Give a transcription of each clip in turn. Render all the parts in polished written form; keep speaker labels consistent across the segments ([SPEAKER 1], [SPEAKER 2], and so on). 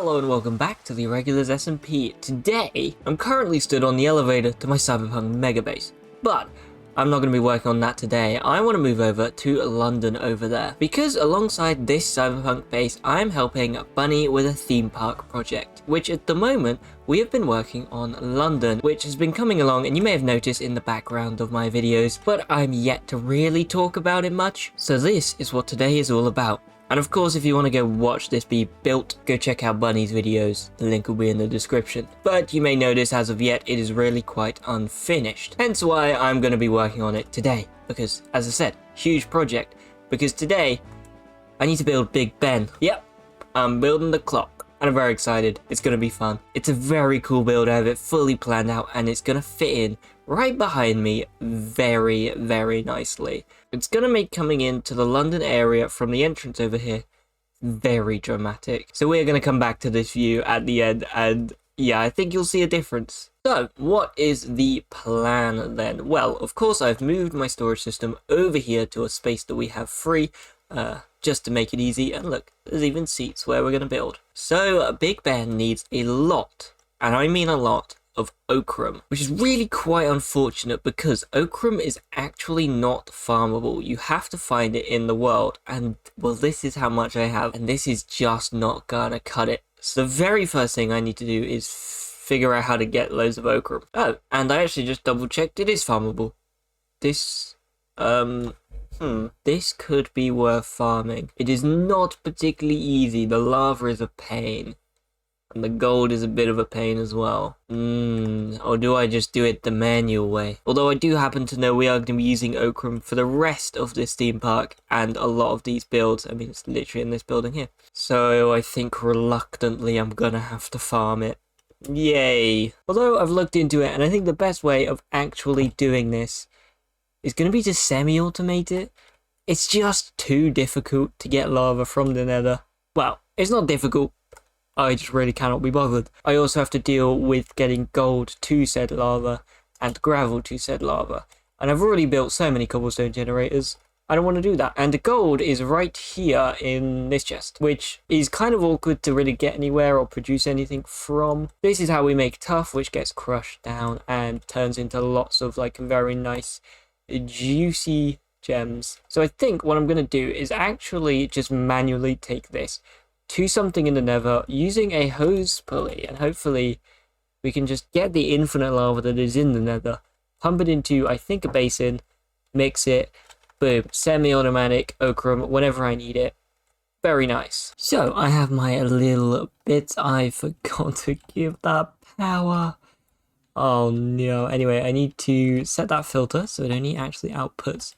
[SPEAKER 1] Hello and welcome back to the Irregulars SMP. Today, I'm currently stood on the elevator to my Cyberpunk mega base, but I'm not going to be working on that today. I want to move over to London over there, because alongside this Cyberpunk base, I'm helping Bunny with a theme park project, which at the moment, we have been working on London, which has been coming along, and you may have noticed in the background of my videos, but I'm yet to really talk about it much. So this is what today is all about. And of course, if you want to go watch this be built, go check out Bunny's videos. The link will be in the description. But you may notice as of yet, it is really quite unfinished. Hence why I'm going to be working on it today. Because, as I said, huge project. Because today, I need to build Big Ben. Yep, I'm building the clock. And I'm very excited. It's going to be fun. It's a very cool build. I have it fully planned out. And it's going to fit in right behind me very, very nicely. It's going to make coming into the London area from the entrance over here very dramatic. So we're going to come back to this view at the end, and yeah, I think you'll see a difference. So what is the plan then? Well, of course, I've moved my storage system over here to a space that we have free, just to make it easy. And look, there's even seats where we're going to build. So Big Ben needs a lot, and I mean a lot, of ochre, which is really quite unfortunate because ochre is actually not farmable. You have to find it in the world, and well, this is how much I have, and this is just not gonna cut it. So the very first thing I need to do is figure out how to get loads of ochre. Oh, and I actually just double checked, it is farmable. This this could be worth farming. It is not particularly easy. The lava is a pain. And the gold is a bit of a pain as well. Or do I just do it the manual way? Although I do happen to know we are going to be using ochre for the rest of this theme park and a lot of these builds. I mean, it's literally in this building here. So I think reluctantly I'm going to have to farm it. Yay. Although I've looked into it, and I think the best way of actually doing this is going to be to semi-automate it. It's just too difficult to get lava from the nether. Well, it's not difficult. I just really cannot be bothered. I also have to deal with getting gold to said lava and gravel to said lava. And I've already built so many cobblestone generators, I don't want to do that. And the gold is right here in this chest, which is kind of awkward to really get anywhere or produce anything from. This is how we make tuff, which gets crushed down and turns into lots of like very nice, juicy gems. So I think what I'm going to do is actually just manually take this to something in the nether using a hose pulley, and hopefully we can just get the infinite lava that is in the nether, pump it into, I think, a basin, mix it, boom, semi-automatic ochre whenever I need it. Very nice. So I have my little bits. I forgot to give that power. Oh no. Anyway, I need to set that filter so it only actually outputs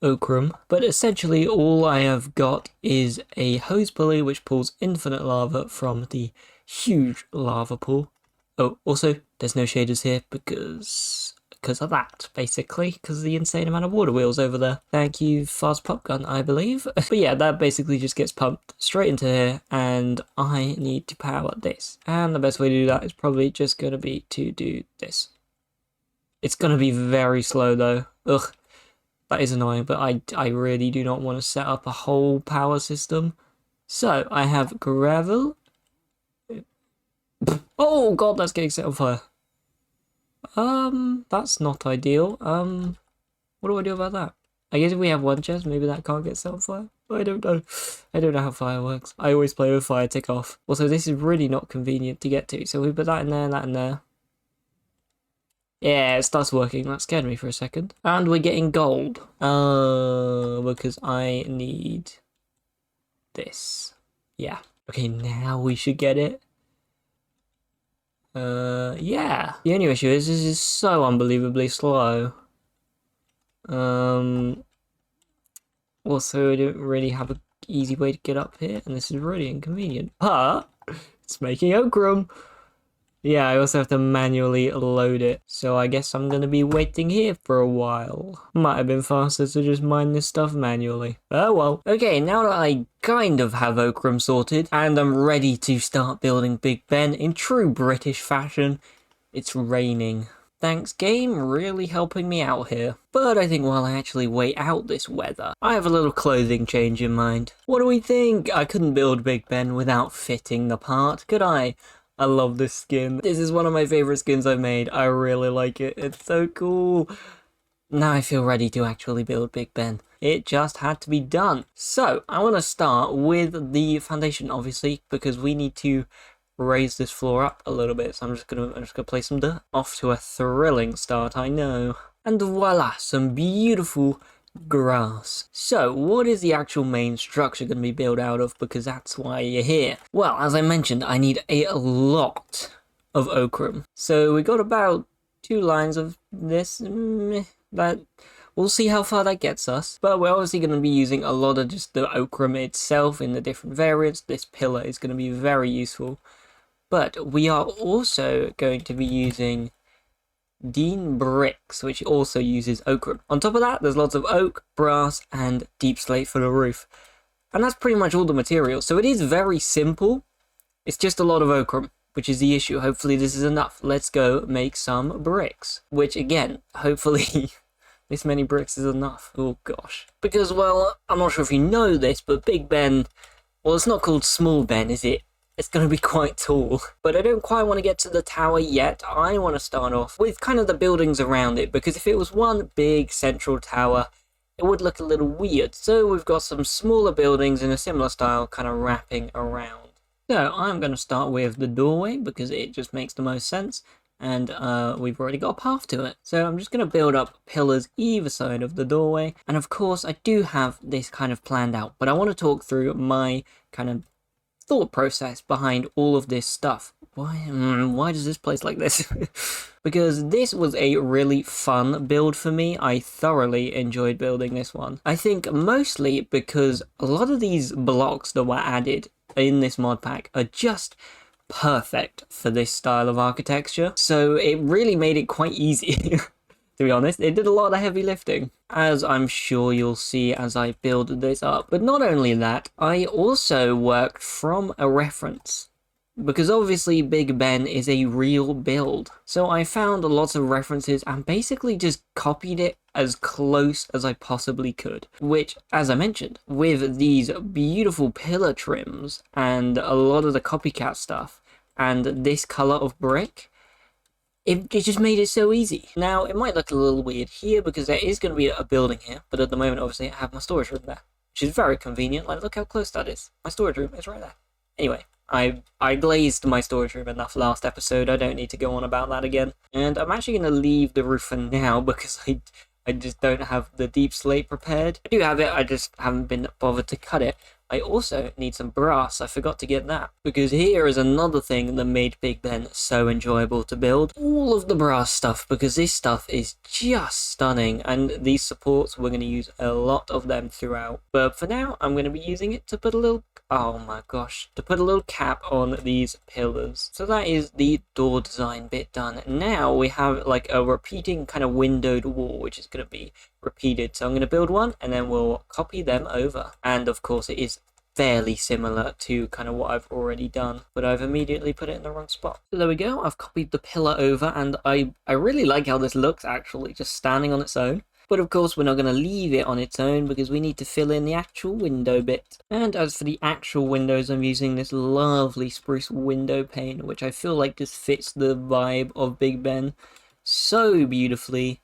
[SPEAKER 1] ochre, but essentially all I have got is a hose pulley which pulls infinite lava from the huge lava pool. Oh, also there's no shaders here because of that, basically, because of the insane amount of water wheels over there. Thank you, fast pop gun, I believe. But yeah, that basically just gets pumped straight into here, and I need to power this. And the best way to do that is probably just going to be to do this. It's going to be very slow though. Ugh. That is annoying, but I really do not want to set up a whole power system. So I have gravel. Oh god, that's getting set on fire. That's not ideal. What do I do about that? I guess if we have one chest, maybe that can't get set on fire. I don't know. I don't know how fire works. I always play with fire tick off. Also, this is really not convenient to get to. So we put that in there and that in there. Yeah, it starts working. That scared me for a second. And we're getting gold. Because I need this. Yeah. Okay, now we should get it. Yeah. The only issue is this is so unbelievably slow. Also, I don't really have an easy way to get up here, and this is really inconvenient. But it's making ochre. Yeah, I also have to manually load it, so I guess I'm gonna be waiting here for a while. Might have been faster to just mine this stuff manually. Oh well. Okay, now that I kind of have ochre sorted, and I'm ready to start building Big Ben in true British fashion, it's raining. Thanks, game, really helping me out here. But I think while I actually wait out this weather, I have a little clothing change in mind. What do we think? I couldn't build Big Ben without fitting the part, could I? I love this skin. This is one of my favorite skins I've made. I really like it. It's so cool. Now I feel ready to actually build Big Ben. It just had to be done. So I want to start with the foundation, obviously, because we need to raise this floor up a little bit. So I'm just gonna place some dirt. Off to a thrilling start, I know. And voila, some beautiful grass. So what is the actual main structure going to be built out of, because that's why you're here? Well, as I mentioned, I need a lot of ochre. So we got about 2 lines of this. That we'll see how far that gets us, but we're obviously going to be using a lot of just the ochre itself in the different variants. This pillar is going to be very useful, but we are also going to be using Dean bricks, which also uses ochre. On top of that, there's lots of oak, brass, and deep slate for the roof, and that's pretty much all the materials. So it is very simple. It's just a lot of ochre, which is the issue. Hopefully this is enough. Let's go make some bricks, which again, hopefully this many bricks is enough. Oh gosh. Because, well, I'm not sure if you know this, but Big Ben, well, it's not called Small Ben, is it? It's going to be quite tall. But I don't quite want to get to the tower yet. I want to start off with kind of the buildings around it, because if it was one big central tower, it would look a little weird. So we've got some smaller buildings in a similar style kind of wrapping around. So I'm going to start with the doorway, because it just makes the most sense. And we've already got a path to it. So I'm just going to build up pillars either side of the doorway. And of course, I do have this kind of planned out, but I want to talk through my kind of thought process behind all of this stuff. Why does this place like this? Because this was a really fun build for me. I thoroughly enjoyed building this one. I think mostly because a lot of these blocks that were added in this mod pack are just perfect for this style of architecture. So it really made it quite easy, to be honest. It did a lot of heavy lifting, as I'm sure you'll see as I build this up. But not only that, I also worked from a reference, because obviously Big Ben is a real build. So I found lots of references and basically just copied it as close as I possibly could. Which, as I mentioned, with these beautiful pillar trims and a lot of the copycat stuff and this color of brick, it just made it so easy. Now, it might look a little weird here because there is going to be a building here, but at the moment, obviously, I have my storage room there, which is very convenient. Like, look how close that is. My storage room is right there. Anyway, I glazed my storage room enough last episode. I don't need to go on about that again. And I'm actually going to leave the roof for now because I just don't have the deep slate prepared. I do have it, I just haven't been bothered to cut it. I also need some brass, I forgot to get that. Because here is another thing that made Big Ben so enjoyable to build. All of the brass stuff, because this stuff is just stunning. And these supports, we're going to use a lot of them throughout. But for now, I'm going to be using it to put a little, oh my gosh, to put a little cap on these pillars. So that is the door design bit done. Now we have like a repeating kind of windowed wall, which is going to be repeated. So I'm going to build one and then we'll copy them over. And of course it is fairly similar to kind of what I've already done, but I've immediately put it in the wrong spot. So there we go, I've copied the pillar over, and I really like how this looks actually, just standing on its own. But of course we're not going to leave it on its own because we need to fill in the actual window bit. And as for the actual windows, I'm using this lovely spruce window pane, which I feel like just fits the vibe of Big Ben so beautifully.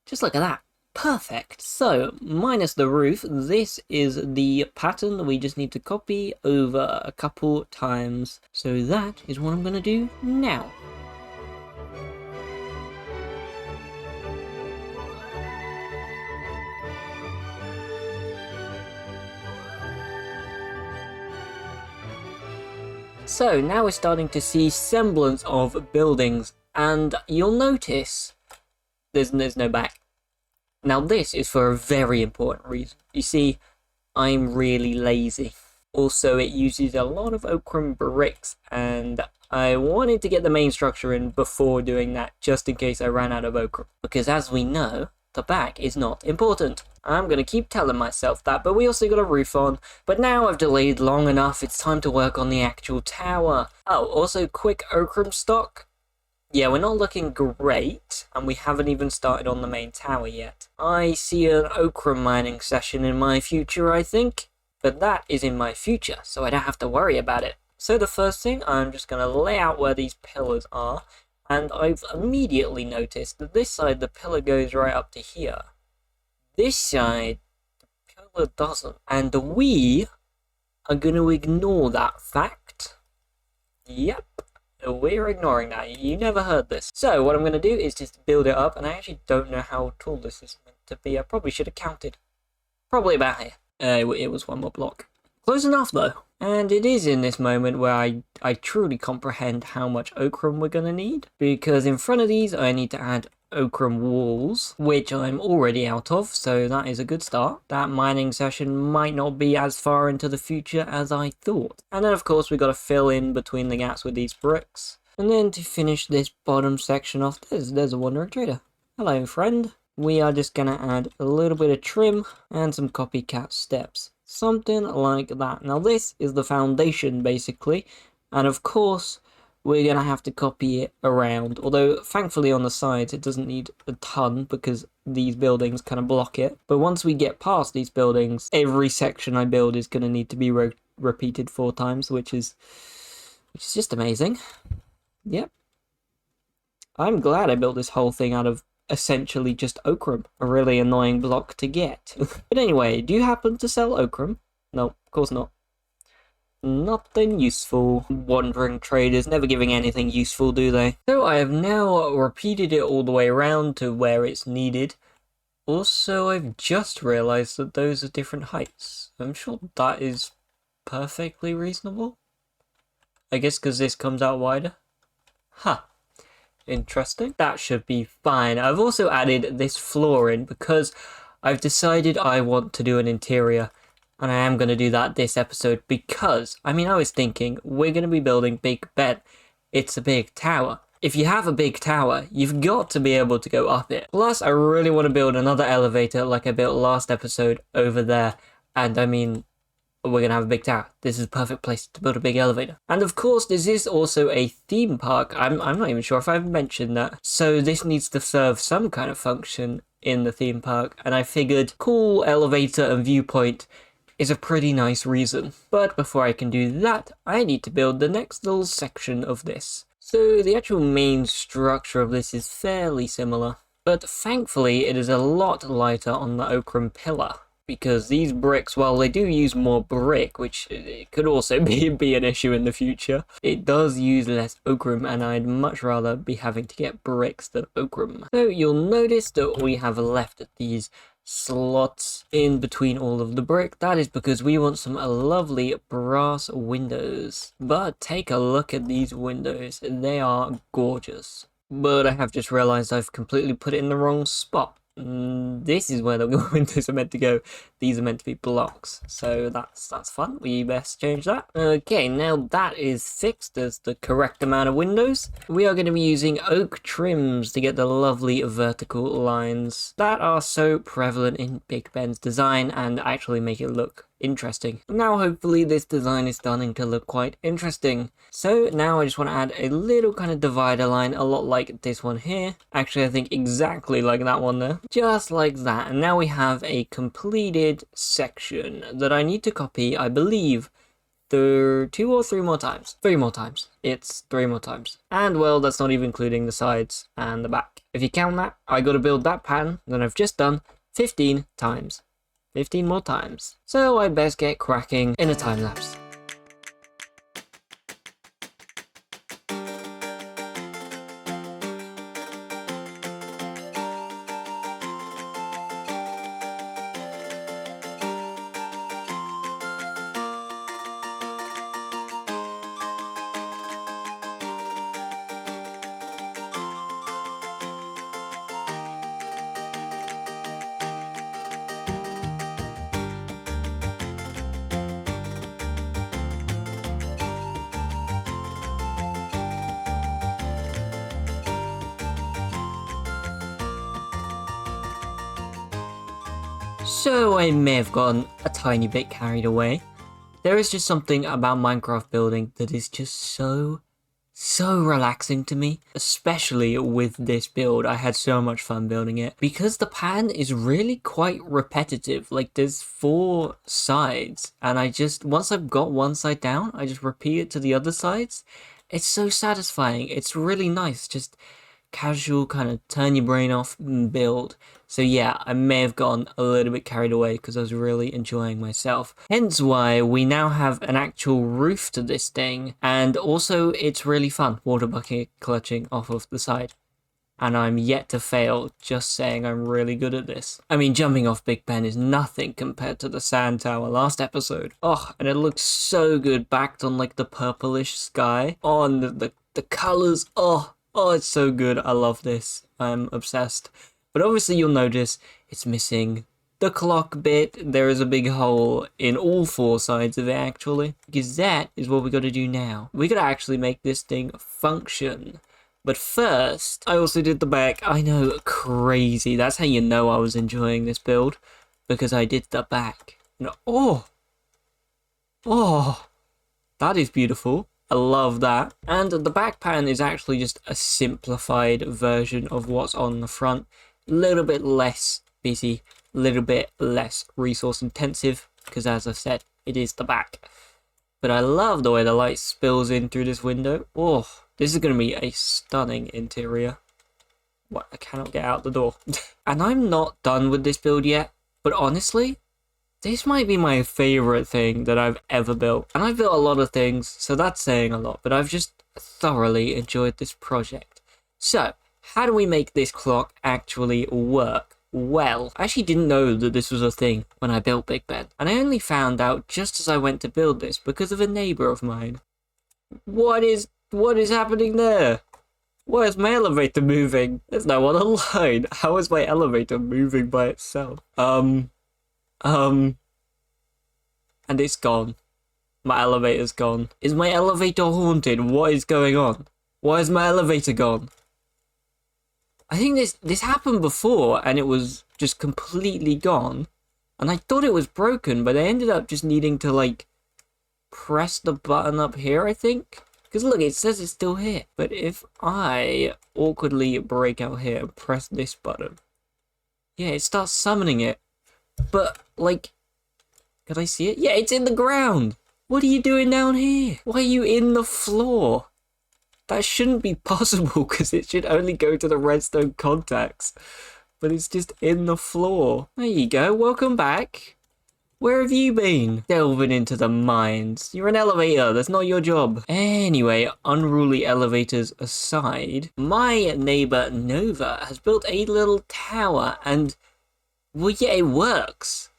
[SPEAKER 1] Just look at that. Perfect. So, minus the roof, this is the pattern we just need to copy over a couple times. So that is what I'm going to do now. So now we're starting to see semblance of buildings, and you'll notice there's no back. Now this is for a very important reason. You see, I'm really lazy. Also, it uses a lot of ochre bricks, and I wanted to get the main structure in before doing that, just in case I ran out of ochre. Because as we know, the back is not important. I'm going to keep telling myself that, but we also got a roof on. But now I've delayed long enough, it's time to work on the actual tower. Oh, also quick ochre stock. Yeah, we're not looking great, and we haven't even started on the main tower yet. I see an ochre mining session in my future, I think, but that is in my future, so I don't have to worry about it. So the first thing, I'm just going to lay out where these pillars are, and I've immediately noticed that this side, the pillar goes right up to here. This side, the pillar doesn't, and we are going to ignore that fact. Yep. We're ignoring that. You never heard this. So what I'm going to do is just build it up, and I actually don't know how tall this is meant to be. I probably should have counted. Probably about here. It was one more block. Close enough though. And it is in this moment where I truly comprehend how much ochre we're going to need. Because in front of these I need to add ochre walls, which I'm already out of, so that is a good start. That mining session might not be as far into the future as I thought. And then of course we got to fill in between the gaps with these bricks. And then to finish this bottom section off, there's a wandering trader. Hello friend. We are just going to add a little bit of trim and some copycat steps. Something like that. Now this is the foundation basically, and of course we're going to have to copy it around, although thankfully on the sides it doesn't need a ton because these buildings kind of block it. But once we get past these buildings, every section I build is going to need to be repeated 4 times, which is just amazing. Yep. I'm glad I built this whole thing out of essentially just ochre, a really annoying block to get. But anyway, do you happen to sell ochre? No, of course not. Nothing useful. Wandering traders, never giving anything useful, do they? So I have now repeated it all the way around to where it's needed. Also, I've just realised that those are different heights. I'm sure that is perfectly reasonable. I guess because this comes out wider. Huh. Interesting. That should be fine. I've also added this floor in because I've decided I want to do an interior. And I am going to do that this episode because, I mean, I was thinking, we're going to be building Big Ben. It's a big tower. If you have a big tower, you've got to be able to go up it. Plus, I really want to build another elevator like I built last episode over there. And I mean, we're going to have a big tower. This is a perfect place to build a big elevator. And of course, this is also a theme park. I'm not even sure if I've mentioned that. So this needs to serve some kind of function in the theme park. And I figured cool elevator and viewpoint is a pretty nice reason. But before I can do that, I need to build the next little section of this. So the actual main structure of this is fairly similar, but thankfully it is a lot lighter on the ochre pillar. Because these bricks, while they do use more brick, which it could also be an issue in the future, it does use less ochre, and I'd much rather be having to get bricks than ochre. So you'll notice that we have left these slots in between all of the brick. That is because we want some lovely brass windows. But take a look at these windows. They are gorgeous. But I have just realized I've completely put it in the wrong spot. This is where the windows are meant to go. These are meant to be blocks, so that's fun. We best change that. Okay, now that is fixed as the correct amount of windows. We are going to be using oak trims to get the lovely vertical lines that are so prevalent in Big Ben's design and actually make it look interesting. Now hopefully this design is starting to look quite interesting. So now I just want to add a little kind of divider line, a lot like this one here. Actually, I think exactly like that one there. Just like that. And now we have a completed section that I need to copy, I believe, 2 or 3 more times. 3 more times. It's 3 more times. And well, that's not even including the sides and the back. If you count that, I got to build that pattern that I've just done 15 times. 15 more times. So I best get cracking in a time lapse. So I may have gotten a tiny bit carried away. There is just something about Minecraft building that is just so so relaxing to me, especially with this build. I had so much fun building it because the pattern is really quite repetitive. Like there's 4 sides and once I've got one side down, I just repeat it to the other sides. It's so satisfying. It's really nice. Just casual kind of turn your brain off and build. So yeah, I may have gone a little bit carried away because I was really enjoying myself. Hence why we now have an actual roof to this thing, and also it's really fun water bucket clutching off of the side. And I'm yet to fail, just saying I'm really good at this. I mean, jumping off Big Ben is nothing compared to the sand tower last episode. Oh, and it looks so good backed on like the purplish sky. Oh, and the colors, oh, it's so good. I love this. I'm obsessed. But obviously you'll notice it's missing the clock bit. There is a big hole in all 4 sides of it actually, because that is what we got to do now. We got to actually make this thing function. But first, I also did the back. I know, crazy. That's how you know I was enjoying this build, because I did the back. Oh, that is beautiful. I love that. And the back pattern is actually just a simplified version of what's on the front. A little bit less busy, a little bit less resource intensive, because as I said, it is the back. But I love the way the light spills in through this window. Oh, this is going to be a stunning interior. What? I cannot get out the door. And I'm not done with this build yet, but honestly, this might be my favorite thing that I've ever built. And I've built a lot of things, so that's saying a lot, but I've just thoroughly enjoyed this project. So, how do we make this clock actually work? Well, I actually didn't know that this was a thing when I built Big Ben, and I only found out just as I went to build this because of a neighbor of mine. What is happening there? Why is my elevator moving? There's no one online. How is my elevator moving by itself? And it's gone. My elevator's gone. Is my elevator haunted? What is going on? Why is my elevator gone? I think this happened before and it was just completely gone. And I thought it was broken, but I ended up just needing to like press the button up here, I think. Because look, it says it's still here. But if I awkwardly break out here and press this button, yeah, it starts summoning it. But like, can I see it? Yeah, it's in the ground. What are you doing down here? Why are you in the floor? That shouldn't be possible because it should only go to the redstone contacts. But it's just in the floor. There you go, welcome back. Where have you been? Delving into the mines. You're an elevator, that's not your job. Anyway, unruly elevators aside, my neighbor Nova has built a little tower and, well, yeah, it works.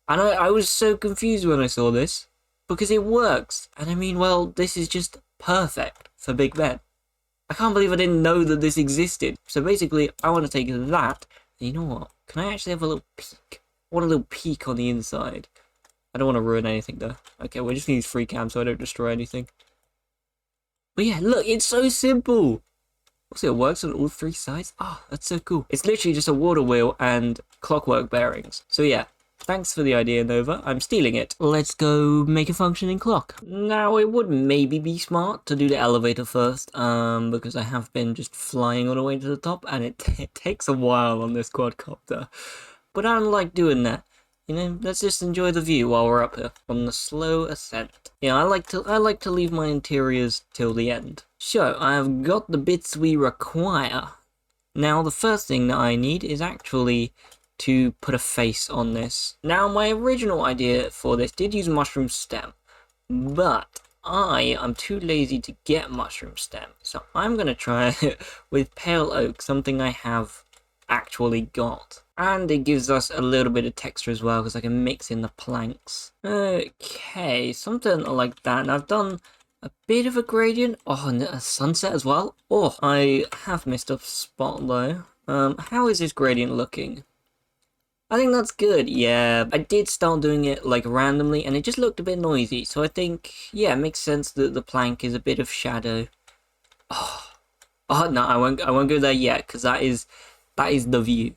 [SPEAKER 1] And I was so confused when I saw this because it works. And I mean, well, this is just perfect for Big Ben. I can't believe I didn't know that this existed. So basically, I want to take that. And you know what? Can I actually have a little peek? I want a little peek on the inside. I don't want to ruin anything though. Okay, we just need free cam so I don't destroy anything. But yeah, look, it's so simple. Also, it works on all 3 sides. Oh, that's so cool. It's literally just a water wheel and clockwork bearings. So yeah, thanks for the idea, Nova. I'm stealing it. Let's go make a functioning clock. Now, it would maybe be smart to do the elevator first, because I have been just flying all the way to the top, and it takes a while on this quadcopter. But I don't like doing that. You know, let's just enjoy the view while we're up here on the slow ascent. Yeah, I like to leave my interiors till the end. So, I've got the bits we require. Now, the first thing that I need is actually to put a face on this. Now, my original idea for this did use mushroom stem, but I am too lazy to get mushroom stem, so I'm gonna try it with pale oak, something I have actually got. And it gives us a little bit of texture as well, because I can mix in the planks. Okay, something like that. And I've done a bit of a gradient. Oh, and a sunset as well. Oh, I have missed a spot though. How is this gradient looking? I think that's good. Yeah, I did start doing it like randomly and it just looked a bit noisy. So I think, yeah, it makes sense that the plank is a bit of shadow. Oh no, I won't go there yet because that is the view.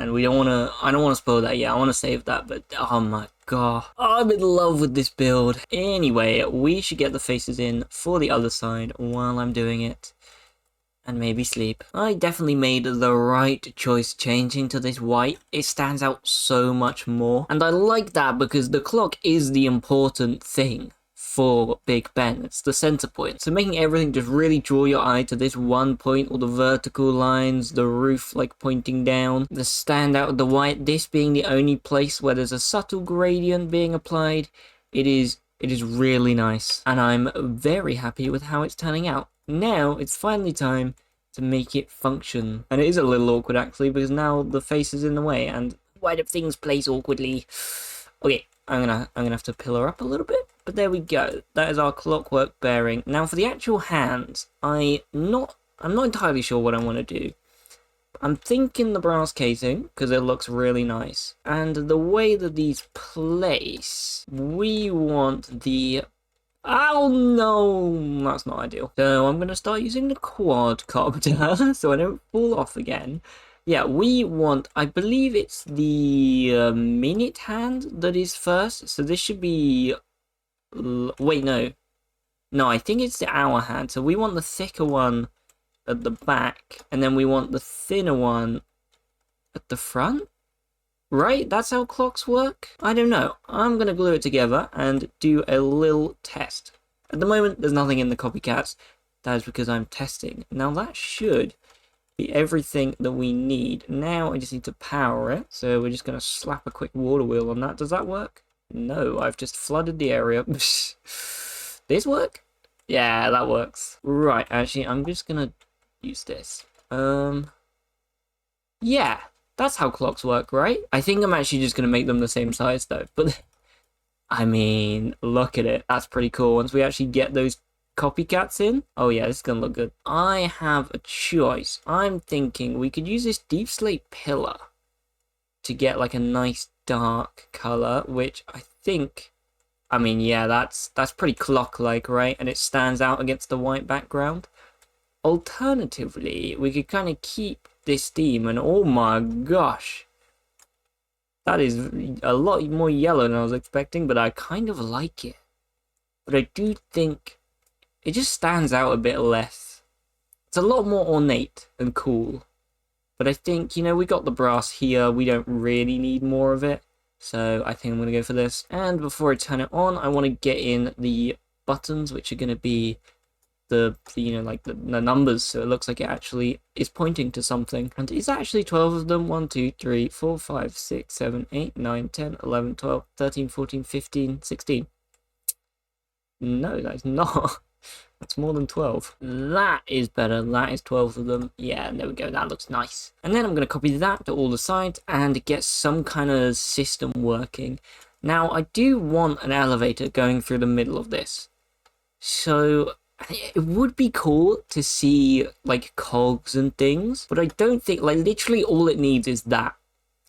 [SPEAKER 1] and we don't want to, I don't want to spoil that yet. I want to save that, but oh my god, I'm in love with this build. Anyway, we should get the faces in for the other side while I'm doing it. And maybe sleep. I definitely made the right choice changing to this white. It stands out so much more. And I like that because the clock is the important thing for Big Ben. It's the center point. So making everything just really draw your eye to this one point, all the vertical lines, the roof like pointing down, the standout of the white, this being the only place where there's a subtle gradient being applied. It is really nice. And I'm very happy with how it's turning out. Now it's finally time to make it function, and it is a little awkward actually because now the face is in the way. And why do things place awkwardly? Okay, I'm gonna have to pillar up a little bit, but there we go. That is our clockwork bearing. Now for the actual hands, I'm not entirely sure what I want to do. I'm thinking the brass casing because it looks really nice, and the way that these place, we want the. Oh no, that's not ideal. So I'm going to start using the quadcopter so I don't fall off again. Yeah, we want, I believe it's the minute hand that is first. So this should be, wait, no. No, I think it's the hour hand. So we want the thicker one at the back, and then we want the thinner one at the front. Right? That's how clocks work? I don't know. I'm going to glue it together and do a little test. At the moment, there's nothing in the copycats. That is because I'm testing. Now that should be everything that we need. Now I just need to power it. So we're just going to slap a quick water wheel on that. Does that work? No, I've just flooded the area. This work? Yeah, that works. Right, actually, I'm just going to use this. Yeah. That's how clocks work, right? I think I'm actually just going to make them the same size though. But, I mean, look at it. That's pretty cool. Once we actually get those copycats in. Oh yeah, this is going to look good. I have a choice. I'm thinking we could use this deep slate pillar to get like a nice dark color, which I think, I mean, yeah, that's pretty clock-like, right? And it stands out against the white background. Alternatively, we could kind of keep this theme, and oh my gosh, that is a lot more yellow than I was expecting, but I kind of like it. But I do think it just stands out a bit less. It's a lot more ornate and cool. But I think, you know, we got the brass here, we don't really need more of it. So I think I'm going to go for this. And before I turn it on, I want to get in the buttons, which are going to be the you know, like the numbers, so it looks like it actually is pointing to something. And it's actually 12 of them. 1 2 3 4 5 6 7 8 9 10 11 12 13 14 15 16. No, that's not. That's more than 12. That is better. That is 12 of them. Yeah, there we go. That looks nice. And then I'm going to copy that to all the sides and get some kind of system working. Now, I do want an elevator going through the middle of this. So it would be cool to see like cogs and things, but I don't think, like, literally all it needs is that,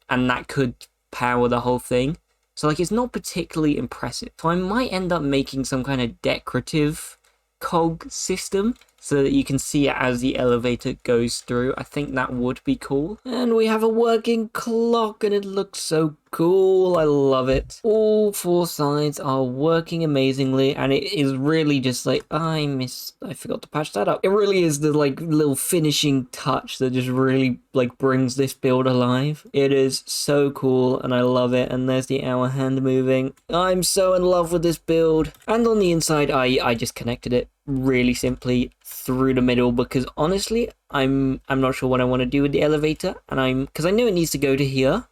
[SPEAKER 1] and that could power the whole thing. So like, it's not particularly impressive. So I might end up making some kind of decorative cog system so that you can see it as the elevator goes through. I think that would be cool. And we have a working clock and it looks so cool. I love it. All 4 sides are working amazingly, and it is really just like, I forgot to patch that up. It really is the like little finishing touch that just really like brings this build alive. It is so cool and I love it. And there's the hour hand moving. I'm so in love with this build. And on the inside, I just connected it really simply through the middle, because honestly, I'm not sure what I want to do with the elevator, and because I know it needs to go to here.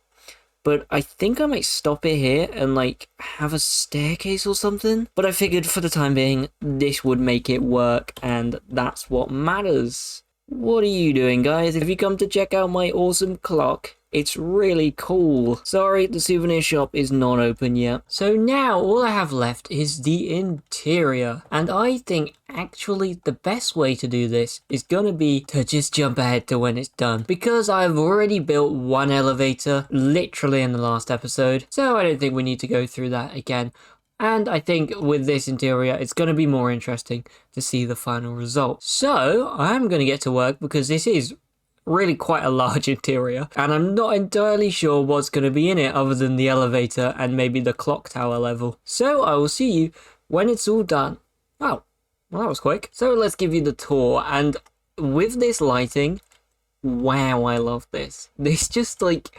[SPEAKER 1] But I think I might stop it here and like have a staircase or something. But I figured for the time being, this would make it work, and that's what matters. What are you doing, guys? If you come to check out my awesome clock, it's really cool. Sorry, the souvenir shop is not open yet. So now all I have left is the interior. And I think actually the best way to do this is gonna be to just jump ahead to when it's done. Because I've already built one elevator literally in the last episode. So I don't think we need to go through that again. And I think with this interior, it's going to be more interesting to see the final result. So I'm going to get to work because this is really quite a large interior, and I'm not entirely sure what's going to be in it other than the elevator and maybe the clock tower level. So I will see you when it's all done. Oh, well, that was quick. So let's give you the tour, and with this lighting, wow, I love this. This just like,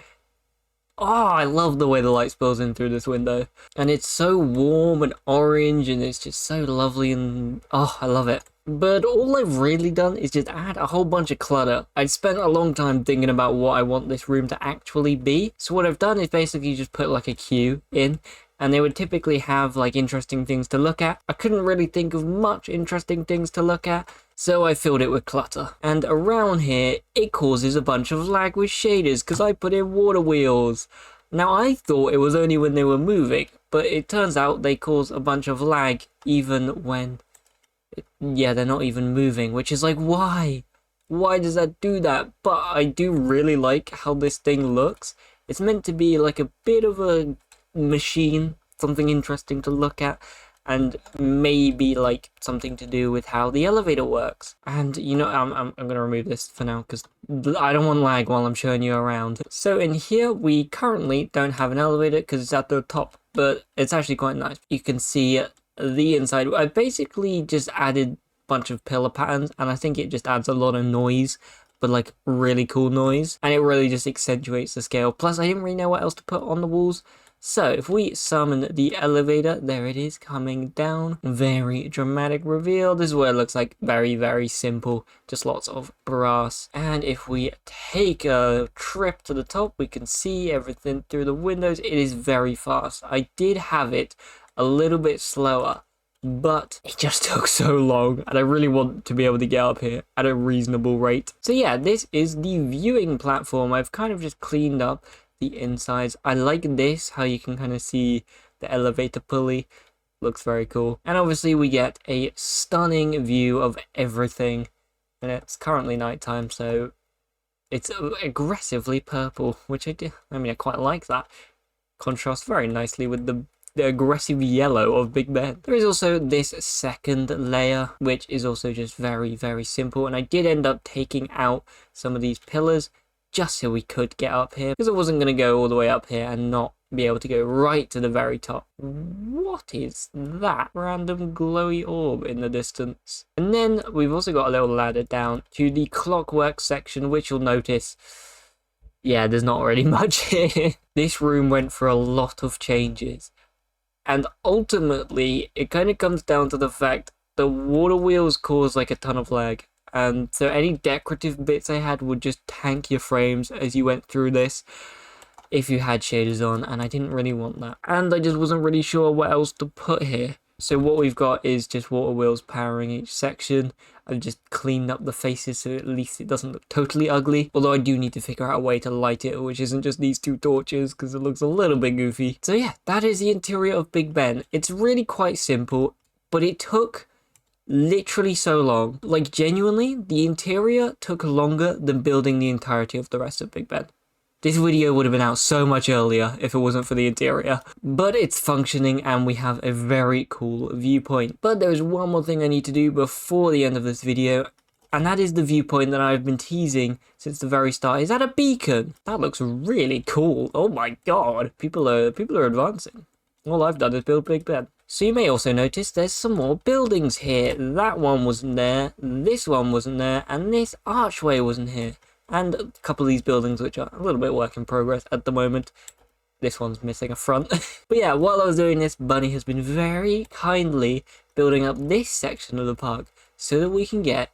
[SPEAKER 1] oh, I love the way the light spills in through this window. And it's so warm and orange, and it's just so lovely, and oh, I love it. But all I've really done is just add a whole bunch of clutter. I'd spent a long time thinking about what I want this room to actually be. So what I've done is basically just put like a queue in, and they would typically have like interesting things to look at. I couldn't really think of much interesting things to look at, so I filled it with clutter. And around here, it causes a bunch of lag with shaders because I put in water wheels. Now I thought it was only when they were moving, but it turns out they cause a bunch of lag even when, yeah, they're not even moving, which is like, why? Why does that do that? But I do really like how this thing looks. It's meant to be like a bit of a machine, something interesting to look at, and maybe like something to do with how the elevator works. And you know, I'm gonna remove this for now because I don't want lag while I'm showing you around. So in here we currently don't have an elevator because it's at the top, but it's actually quite nice. You can see the inside. I basically just added a bunch of pillar patterns, and I think it just adds a lot of noise, but like really cool noise, and it really just accentuates the scale. Plus I didn't really know what else to put on the walls. So if we summon the elevator, there it is coming down. Very dramatic reveal. This is what it looks like. Very, very simple. Just lots of brass. And if we take a trip to the top, we can see everything through the windows. It is very fast. I did have it a little bit slower, but it just took so long, and I really want to be able to get up here at a reasonable rate. So yeah, this is the viewing platform. I've kind of just cleaned up the insides. I like this, how you can kind of see the elevator pulley. Looks very cool. And obviously we get a stunning view of everything, and it's currently nighttime, so it's aggressively purple, which I quite like that. Contrasts very nicely with the aggressive yellow of Big Ben. There is also this second layer, which is also just very, very simple, and I did end up taking out some of these pillars just so we could get up here, because I wasn't going to go all the way up here and not be able to go right to the very top. What is that random glowy orb in the distance? And then we've also got a little ladder down to the clockwork section, which you'll notice, yeah, there's not really much here. This room went for a lot of changes, and ultimately it kind of comes down to the fact the water wheels cause like a ton of lag. And so any decorative bits I had would just tank your frames as you went through this if you had shaders on, and I didn't really want that. And I just wasn't really sure what else to put here. So what we've got is just water wheels powering each section. I've just cleaned up the faces so at least it doesn't look totally ugly. Although I do need to figure out a way to light it, which isn't just these two torches, because it looks a little bit goofy. So yeah, that is the interior of Big Ben. It's really quite simple, but it took literally so long. Like genuinely, the interior took longer than building the entirety of the rest of Big Ben. This video would have been out so much earlier if it wasn't for the interior. But it's functioning, and we have a very cool viewpoint. But there is one more thing I need to do before the end of this video, and that is the viewpoint that I've been teasing since the very start. Is that a beacon? That looks really cool. Oh my god. People are advancing. All I've done is build Big Ben. So you may also notice there's some more buildings here. That one wasn't there, this one wasn't there, and this archway wasn't here. And a couple of these buildings which are a little bit work in progress at the moment. This one's missing a front. But yeah, while I was doing this, Bunny has been very kindly building up this section of the park so that we can get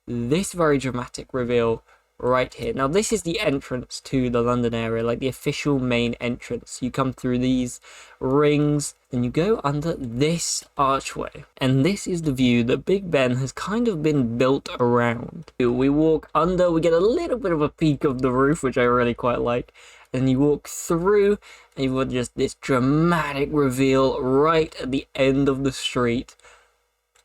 [SPEAKER 1] this very dramatic reveal right here. Now this is the entrance to the London area, like the official main entrance. You come through these rings, and you go under this archway, and this is the view that Big Ben has kind of been built around. We walk under, we get a little bit of a peek of the roof, which I really quite like, and you walk through, and you've got just this dramatic reveal right at the end of the street.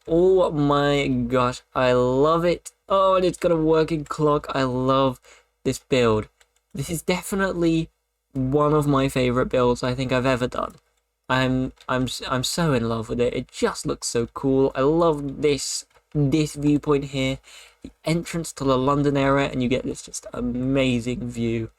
[SPEAKER 1] Oh my gosh, I love it. Oh, and it's got a working clock. I love this build. This is definitely one of my favorite builds I think I've ever done. I'm so in love with it. It just looks so cool. I love this viewpoint here. the entrance to the London area, and you get this just amazing view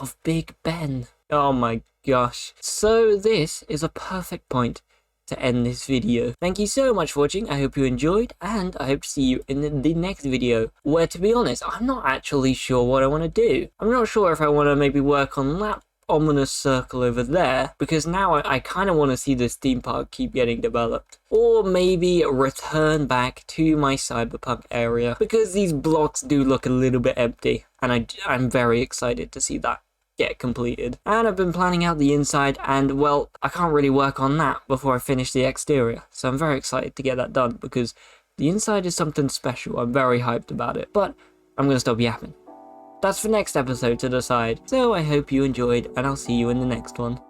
[SPEAKER 1] of Big Ben. Oh my gosh. So this is a perfect point to end this video. Thank you so much for watching. I hope you enjoyed, and I hope to see you in the next video, where, to be honest, I'm not actually sure what I want to do. I'm not sure if I want to maybe work on that ominous circle over there, because now I kind of want to see this theme park keep getting developed, or maybe return back to my cyberpunk area, because these blocks do look a little bit empty, and I'm very excited to see that get completed. And I've been planning out the inside, and well, I can't really work on that before I finish the exterior, so I'm very excited to get that done, because the inside is something special. I'm very hyped about it, but I'm gonna stop yapping. That's for next episode to decide, so I hope you enjoyed, and I'll see you in the next one.